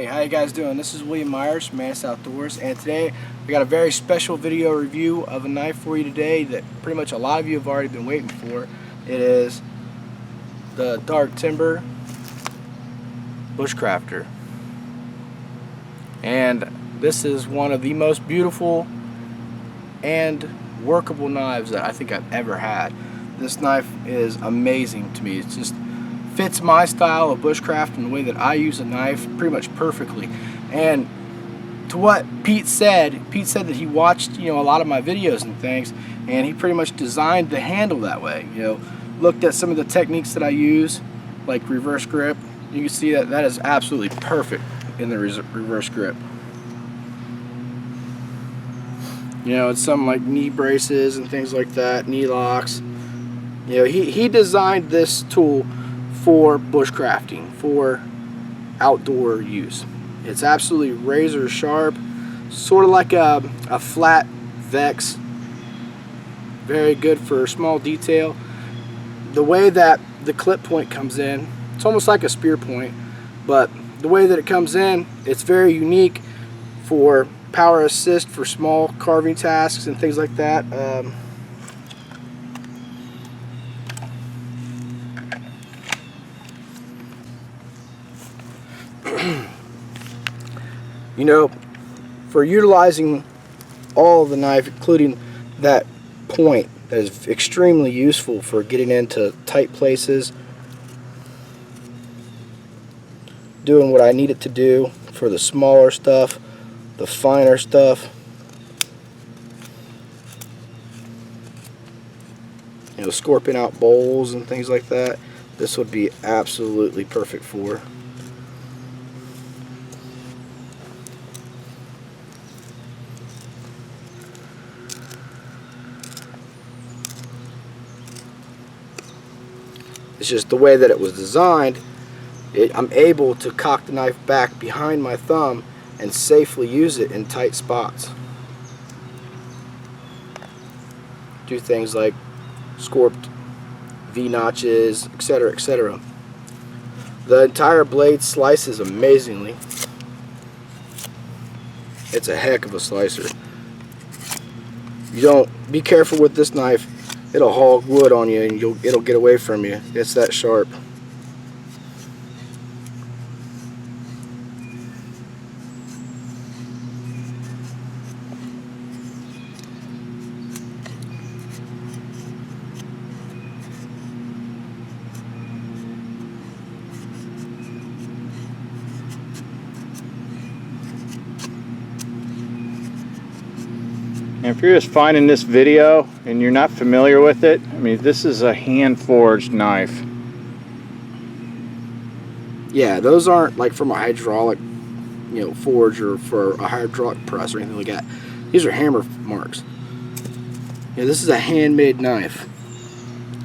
Hey, how you guys doing? This is William Myers from Mantis Outdoors, and today we got a very special video review of a knife for you today that pretty much a lot of you have already been waiting for. It is the Dark Timber Bushcrafter, and this is one of the most beautiful and workable knives that I think I've ever had. This knife is amazing to me. It just fits my style of bushcraft and the way that I use a knife pretty much perfectly. And to what Pete said that he watched, a lot of my videos and things, and he pretty much designed the handle that way. Looked at some of the techniques that I use, like reverse grip. You can see that that is absolutely perfect in the reverse grip. It's something like knee braces and things like that, knee locks. He designed this tool for bushcrafting, for outdoor use. It's absolutely razor sharp, sort of like a flat vex. Very good for small detail. The way that the clip point comes in, it's almost like a spear point, but the way that it comes in, it's very unique for power assist for small carving tasks and things like that. For utilizing all of the knife, including that point, that is extremely useful for getting into tight places, doing what I need it to do for the smaller stuff, the finer stuff. Scorping out bowls and things like that, this would be absolutely perfect for. It's just the way that it was designed. I'm able to cock the knife back behind my thumb and safely use it in tight spots. Do things like scorped V-notches, etc., etc. The entire blade slices amazingly. It's a heck of a slicer. Be careful with this knife. It'll hog wood on you and it'll get away from you. It's that sharp. And if you're just finding this video and you're not familiar with it, this is a hand-forged knife. Yeah, those aren't like from a hydraulic, forge, or for a hydraulic press or anything like that. These are hammer marks. This is a handmade knife.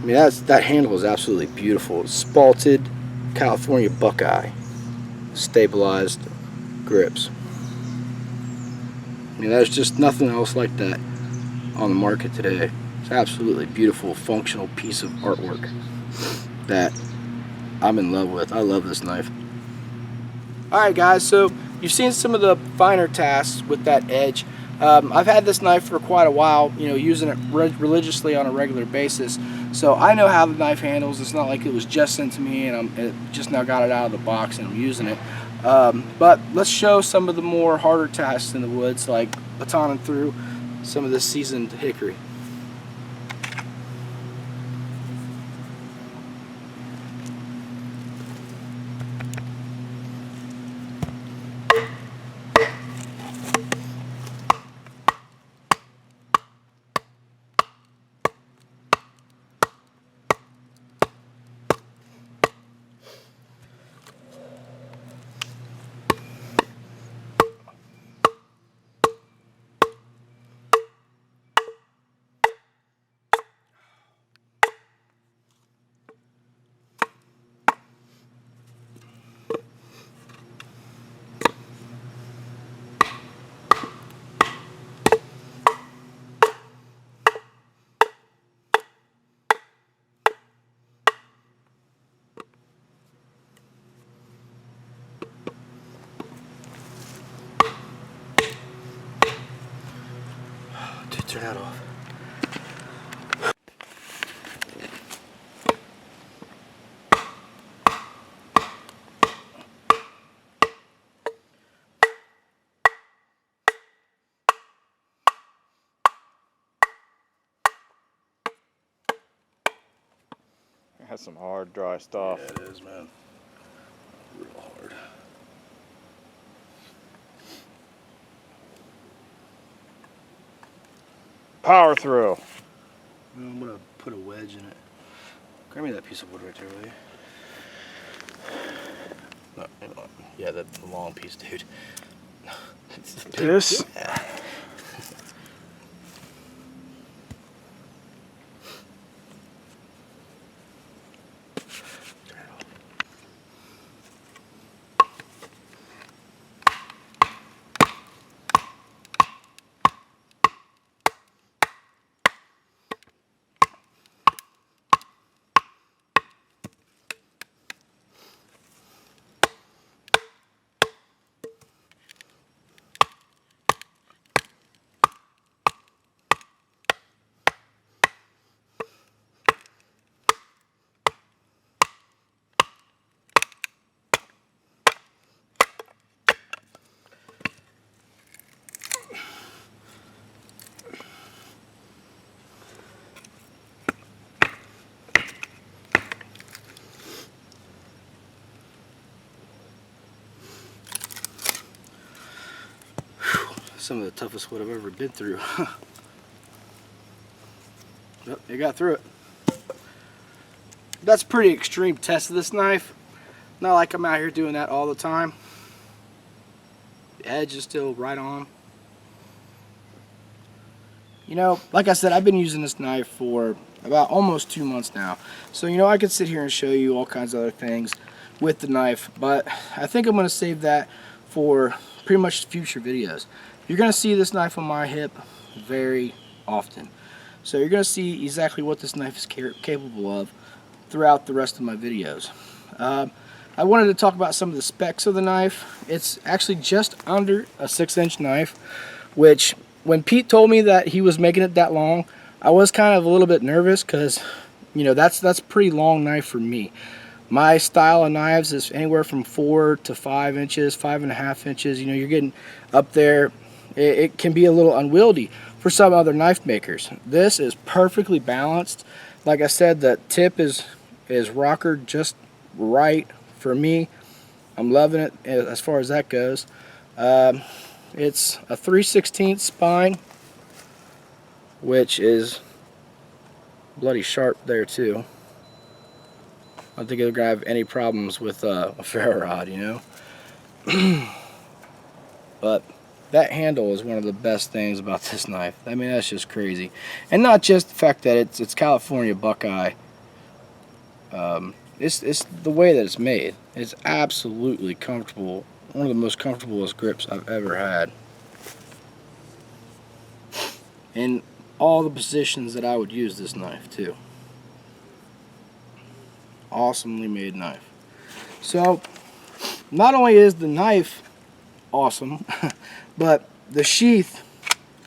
That handle is absolutely beautiful. It's spalted California Buckeye stabilized grips. There's just nothing else like that on the market today. It's an absolutely beautiful, functional piece of artwork that I'm in love with. I love this knife. Alright guys, so you've seen some of the finer tasks with that edge. I've had this knife for quite a while, using it religiously on a regular basis. So I know how the knife handles. It's not like it was just sent to me and I just now got it out of the box and I'm using it. But let's show some of the more harder tasks in the woods, like batoning through some of this seasoned hickory. turn that off. That's some hard, dry stuff. Yeah, it is, man. Real hard. Power through. I'm gonna put a wedge in it. Grab me that piece of wood right there, will you? No, hang on. Yeah, the long piece, dude. This? Yeah. Some of the toughest wood I've ever been through. Yep, you got through it. That's a pretty extreme test of this knife. Not like I'm out here doing that all the time. The edge is still right on. You know, like I said, I've been using this knife for about almost 2 months now. So, you know, I could sit here and show you all kinds of other things with the knife, but I think I'm going to save that for pretty much future videos. You're going to see this knife on my hip very often. So you're going to see exactly what this knife is capable of throughout the rest of my videos. I wanted to talk about some of the specs of the knife. It's actually just under a 6-inch knife, which when Pete told me that he was making it that long, I was kind of a little bit nervous because, you know, that's a pretty long knife for me. My style of knives is anywhere from 4 to 5 inches, 5.5 inches. You know, you're getting up there. It can be a little unwieldy for some other knife makers. This is perfectly balanced. Like I said, the tip is rockered just right for me. I'm loving it as far as that goes. It's a 3/16 spine, which is bloody sharp there too. I don't think it'll have any problems with a ferro rod, you know. But that handle is one of the best things about this knife. I mean, that's just crazy. And not just the fact that it's California Buckeye. It's the way that it's made. It's absolutely comfortable. One of the most comfortablest grips I've ever had. In all the positions that I would use this knife too. Awesomely made knife. So, not only is the knife awesome, but the sheath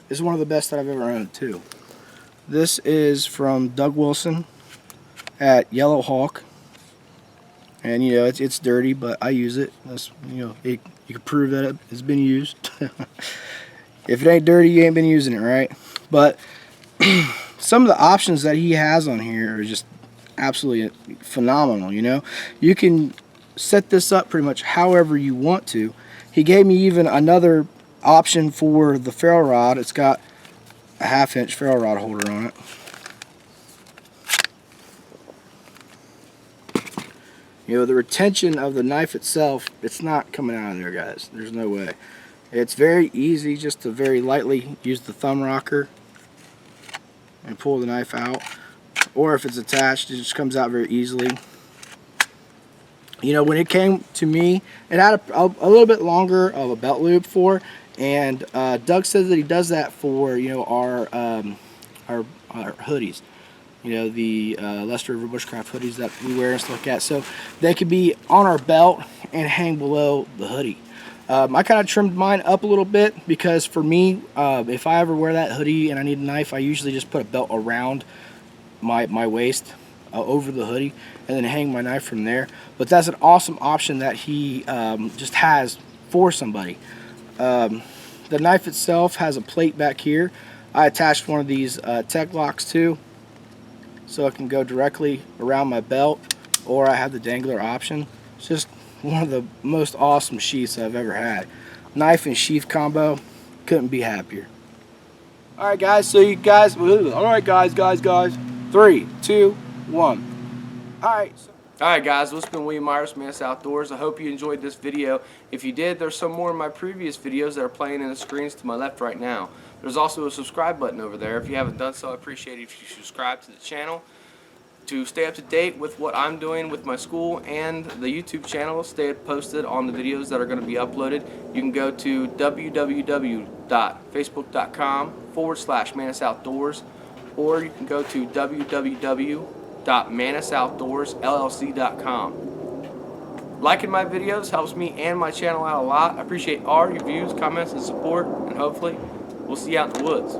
is one of the best that I've ever owned too. This is from Doug Wilson at Yellow Hawk, and you know it's dirty, but I use it. That's, you know, you can prove that it's been used. If it ain't dirty, you ain't been using it, right? But some of the options that he has on here are just absolutely phenomenal. You know, you can set this up pretty much however you want to. He gave me even another option for the ferro rod. It's got a 1/2 inch ferro rod holder on it. You know, the retention of the knife itself, it's not coming out of there, guys. There's no way. It's very easy just to very lightly use the thumb rocker and pull the knife out. Or if it's attached, it just comes out very easily. You know, when it came to me, it had a little bit longer of a belt loop for, and Doug says that he does that for, you know, our hoodies. You know, the Lester River Bushcraft hoodies that we wear and stuff like that. So they could be on our belt and hang below the hoodie. I kind of trimmed mine up a little bit because for me, if I ever wear that hoodie and I need a knife, I usually just put a belt around my waist over the hoodie and then hang my knife from there. But that's an awesome option that he just has for somebody. The knife itself has a plate back here. I attached one of these tech locks too, so it can go directly around my belt, or I have the dangler option. It's just one of the most awesome sheaths I've ever had. Knife and sheath combo, couldn't be happier. Alright guys, so you guys, alright guys, 3, 2, 1. Alright guys, well, it's been William Myers, Mantis Outdoors. I hope you enjoyed this video. If you did, there's some more of my previous videos that are playing in the screens to my left right now. There's also a subscribe button over there. If you haven't done so, I appreciate it if you subscribe to the channel. To stay up to date with what I'm doing with my school and the YouTube channel, stay posted on the videos that are going to be uploaded. You can go to www.facebook.com/Mantis Outdoors, or you can go to www.MantisOutdoorsLLC.com. Liking my videos helps me and my channel out a lot. I appreciate all your views, comments, and support, and hopefully we'll see you out in the woods.